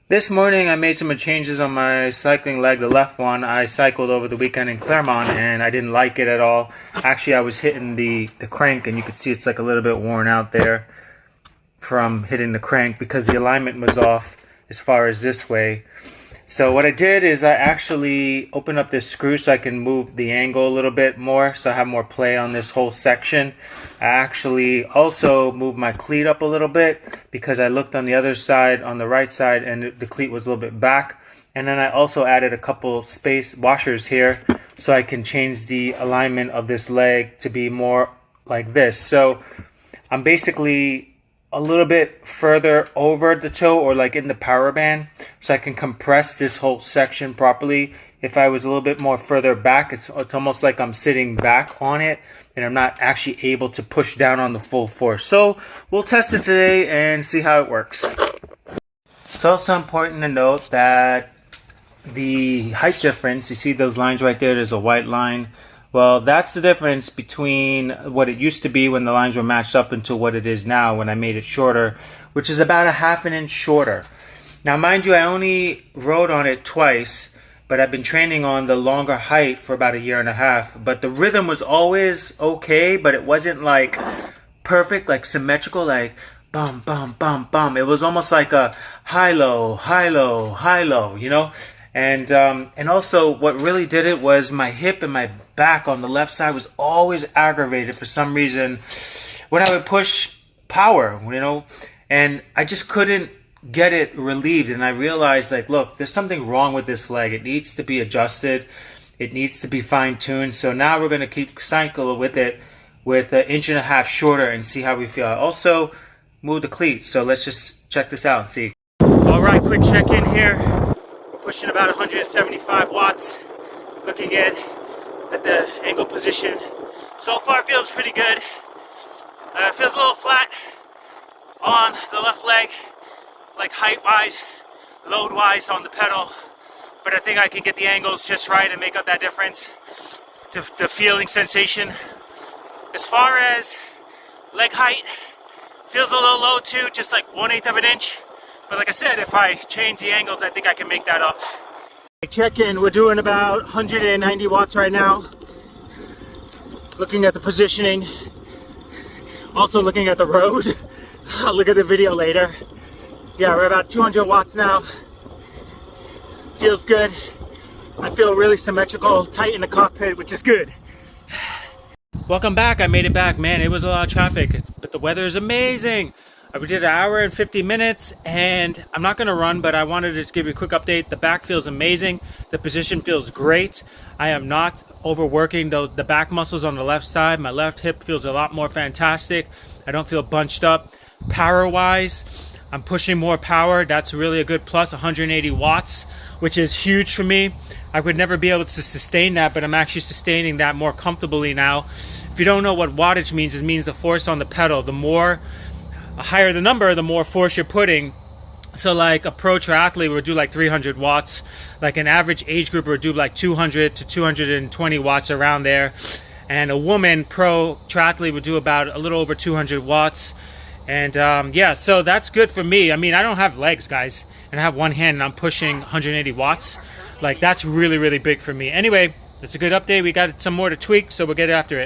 This morning I made some changes on my cycling leg, the left one. I cycled over the weekend in Claremont and I didn't like it at all. Actually, I was hitting the crank and you could see it's like a little bit worn out there from hitting the crank because the alignment was off as far as this way. So what I did is I actually opened up this screw so I can move the angle a little bit more so I have more play on this whole section. I actually also moved my cleat up a little bit because I looked on the other side, on the right side, and the cleat was a little bit back. And then I also added a couple space washers here so I can change the alignment of this leg to be more like this. So I'm basically a little bit further over the toe or like in the power band so I can compress this whole section properly. If I was a little bit more further back, it's almost like I'm sitting back on it and I'm not actually able to push down on the full force. So we'll test it today and see how it works. It's also important to note that the height difference, you see those lines right there, there's a white line. Well, that's the difference between what it used to be when the lines were matched up into what it is now when I made it shorter, which is about a ½ an inch shorter. Now, mind you, I only rode on it twice, but I've been training on the longer height for about 1.5 years. But the rhythm was always okay, but it wasn't like perfect, like symmetrical, like bum, bum, bum, bum. It was almost like a high-low, high-low, high-low, you know? And also what really did it was my hip and my back on the left side was always aggravated for some reason when I would push power, you know, and I just couldn't get it relieved. And I realized, like, look, there's something wrong with this leg. It needs to be adjusted. It needs to be fine-tuned. So now we're going to keep cycling with it with 1.5 inches shorter and see how we feel. I also moved the cleat. So let's just check this out and see. All right, quick check-in here. Pushing about 175 watts, looking at the angle position. So far feels pretty good. Feels a little flat on the left leg, like height-wise, load-wise on the pedal. But I think I can get the angles just right and make up that difference. The feeling sensation. As far as leg height, feels a little low too, just like 1/8 of an inch. But like I said, if I change the angles, I think I can make that up. Check-in, we're doing about 190 watts right now. Looking at the positioning. Also looking at the road. I'll look at the video later. Yeah, we're about 200 watts now. Feels good. I feel really symmetrical, tight in the cockpit, which is good. Welcome back. I made it back. Man, it was a lot of traffic, but the weather is amazing. We did 1 hour and 50 minutes and I'm not going to run, but I wanted to just give you a quick update. The back feels amazing. The position feels great. I am not overworking the back muscles on the left side. My left hip feels a lot more fantastic. I don't feel bunched up. Power wise, I'm pushing more power. That's really a good plus, 180 watts, which is huge for me. I would never be able to sustain that, but I'm actually sustaining that more comfortably now. If you don't know what wattage means, it means the force on the pedal. The higher the number, the more force you're putting. So like a pro triathlete would do like 300 watts. Like an average age group would do like 200 to 220 watts around there. And a woman pro triathlete would do about a little over 200 watts. And yeah, so that's good for me. I mean, I don't have legs, guys, and I have one hand and I'm pushing 180 watts. Like that's really, really big for me. Anyway, that's a good update. We got some more to tweak, so we'll get after it.